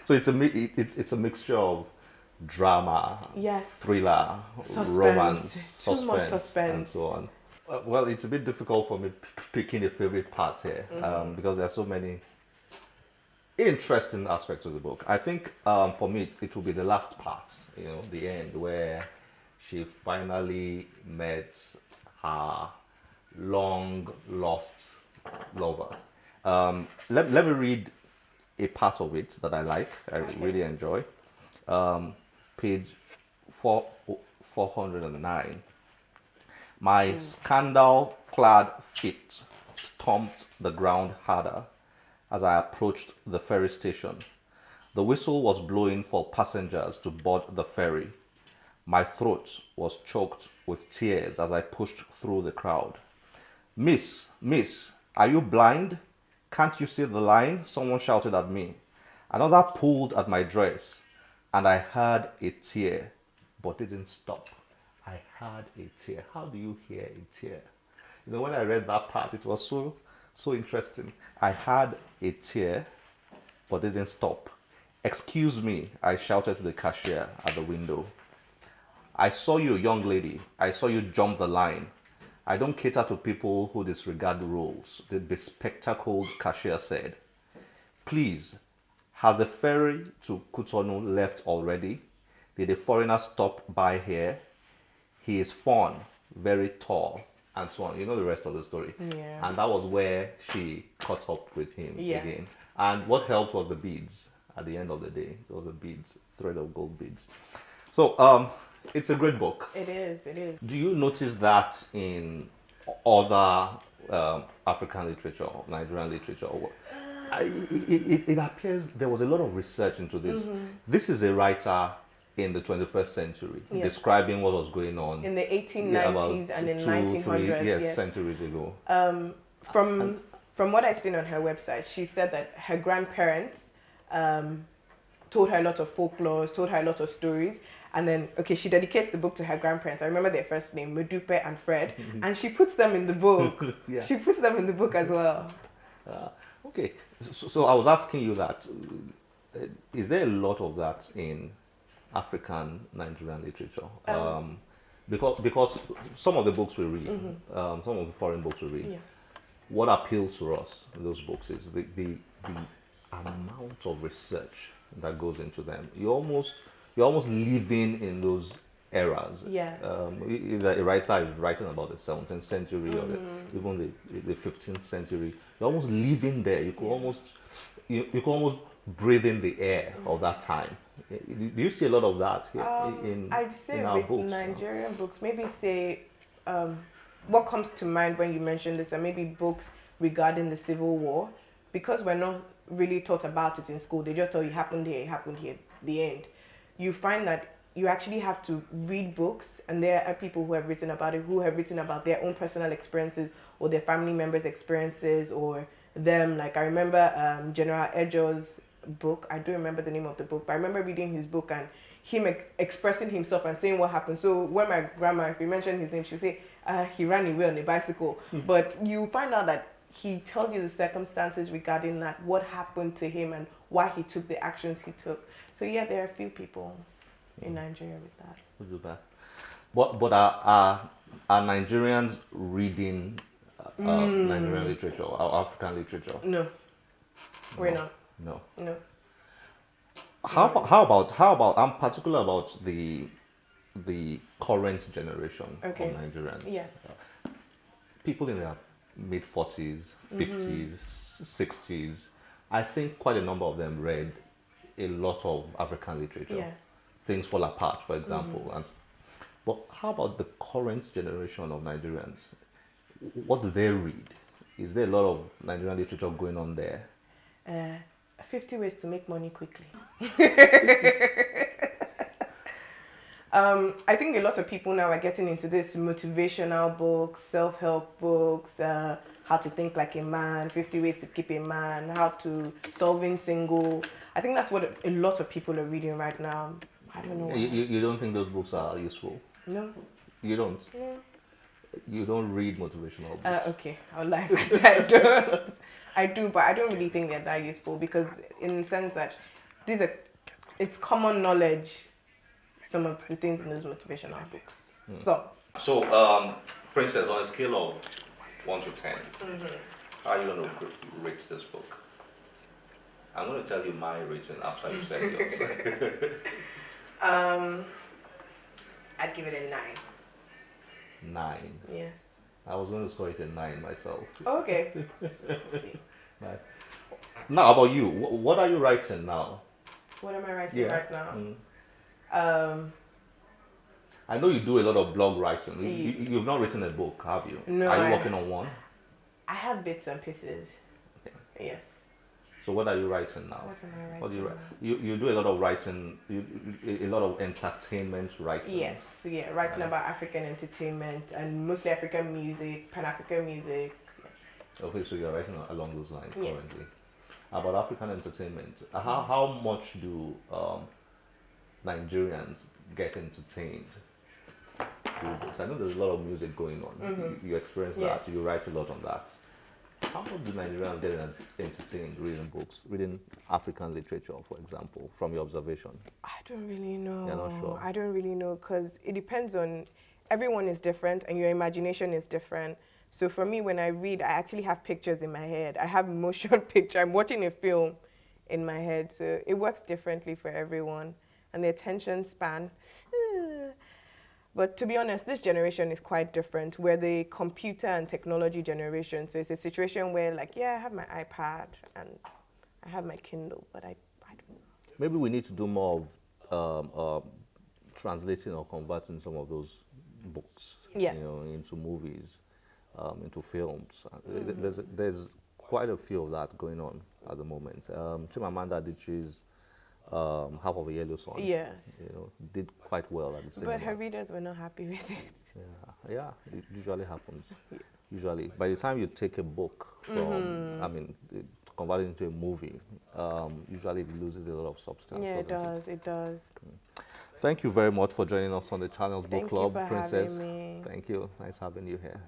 So it's a mixture of drama, Yes. thriller, Suspense. romance, Too much and suspense. so on. Well, it's a bit difficult for me picking a favorite part here because there are so many interesting aspects of the book. I think for me it will be the last part, the end where she finally met her long lost lover. Let me read a part of it that I like. I really enjoy. Page 409. My scandal-clad feet stomped the ground harder as I approached the ferry station. The whistle was blowing for passengers to board the ferry. My throat was choked with tears as I pushed through the crowd. Miss, are you blind? Can't you see the line? Someone shouted at me. Another pulled at my dress, and I heard a tear, but didn't stop. I heard a tear. How do you hear a tear? When I read that part, it was so interesting. I had a tear, but didn't stop. Excuse me, I shouted to the cashier at the window. I saw you, young lady. I saw you jump the line. I don't cater to people who disregard the rules, the bespectacled cashier said. Please, has the ferry to Cotonou left already? Did a foreigner stop by here? He is fun, very tall, and so on. You know the rest of the story. Yeah. And that was where she caught up with him Yes. again. And what helped was the beads at the end of the day. It was the beads, thread of gold beads. So it's a great book. It is. Do you notice that in other African literature, Nigerian literature? It appears there was a lot of research into this. This is a writer in the 21st century describing what was going on in the 1890s and in 1900s. Centuries ago. From what I've seen on her website, she said that her grandparents told her a lot of folklore, told her a lot of stories. And then, she dedicates the book to her grandparents. I remember their first name, Modupe and Fred. And she puts them in the book. Yeah. She puts them in the book as well. Okay. So I was asking you that. Is there a lot of that in African Nigerian literature? Because some of the books we read, some of the foreign books we read, what appeals to us in those books is the amount of research that goes into them. You're almost living in those eras. Yes. Either a writer is writing about the 17th century or even the 15th century. You're almost living there. You could almost you could almost breathe in the air of that time. Do you see a lot of that here I'd say in our with books? Nigerian books, maybe say what comes to mind when you mention this are maybe books regarding the Civil War, because we're not really taught about it in school. They just tell you it happened here, the end. You find that you actually have to read books, and there are people who have written about it, who have written about their own personal experiences or their family members' experiences or them. Like I remember General Ejo's book. I don't remember the name of the book, but I remember reading his book and him expressing himself and saying what happened. So when my grandma, if we mentioned his name, she'll say, he ran away on a bicycle. But you find out that he tells you the circumstances regarding that, what happened to him and why he took the actions he took. So yeah, there are a few people in Nigeria with that. Who do that? But are Nigerians reading Nigerian literature or African literature? No, we're not. No. No. How about? I'm particular about the current generation of Nigerians. Yes. People in their mid 40s, 50s, 60s. I think quite a number of them read a lot of African literature. Yes. Things Fall Apart, for example. But how about the current generation of Nigerians? What do they read? Is there a lot of Nigerian literature going on there? 50 ways to make money quickly. I think a lot of people now are getting into this motivational books, self-help books, how to think like a man, 50 ways to keep a man, how to solving single. I think that's what a lot of people are reading right now. I don't know. You don't think those books are useful? No. You don't? No. You don't read motivational books? Okay, I'll lie. I don't. I do, but I don't really think they're that useful because in the sense that it's common knowledge, some of the things in those motivational books. So, Princess, on a scale of 1 to 10, how are you going to rate this book? I'm going to tell you my rating after you said yours. I'd give it a 9. 9. Yes. I was going to score it a 9 myself. Okay. Let's see. 9. Now, about you, what are you writing now? What am I writing right now? I know you do a lot of blog writing. You've not written a book, have you? No. Are you working on one? I have bits and pieces. Okay. Yes. So what are you writing now? What am I writing? What do you do a lot of writing, a lot of entertainment writing. Yes, yeah, writing about African entertainment and mostly African music, Pan-African music. Yes. Okay, so you're writing along those lines Yes. currently. About African entertainment, how much do Nigerians get entertained? I know there's a lot of music going on. You experience that. Yes. You write a lot on that. How much do Nigerians get entertained reading books, reading African literature, for example, from your observation? I don't really know. You're not sure? I don't really know because it depends on, everyone is different and your imagination is different. So for me, when I read, I actually have pictures in my head. I have motion picture. I'm watching a film in my head. So it works differently for everyone. And the attention span. But to be honest, this generation is quite different. We're the computer and technology generation. So it's a situation where, like, yeah, I have my iPad and I have my Kindle, but I don't know. Maybe we need to do more of translating or converting some of those books, Yes. into movies, into films. There's quite a few of that going on at the moment. Chimamanda Adichie's Half of a Yellow Sun. Yes. Did quite well at the cinema. But her readers were not happy with it. Yeah, it usually happens. Usually, by the time you take a book from, convert it into a movie, usually it loses a lot of substance. Yeah, it does. It does. Thank you very much for joining us on the Channels Book Thank you Club, for Princess. having me. Thank you. Nice having you here.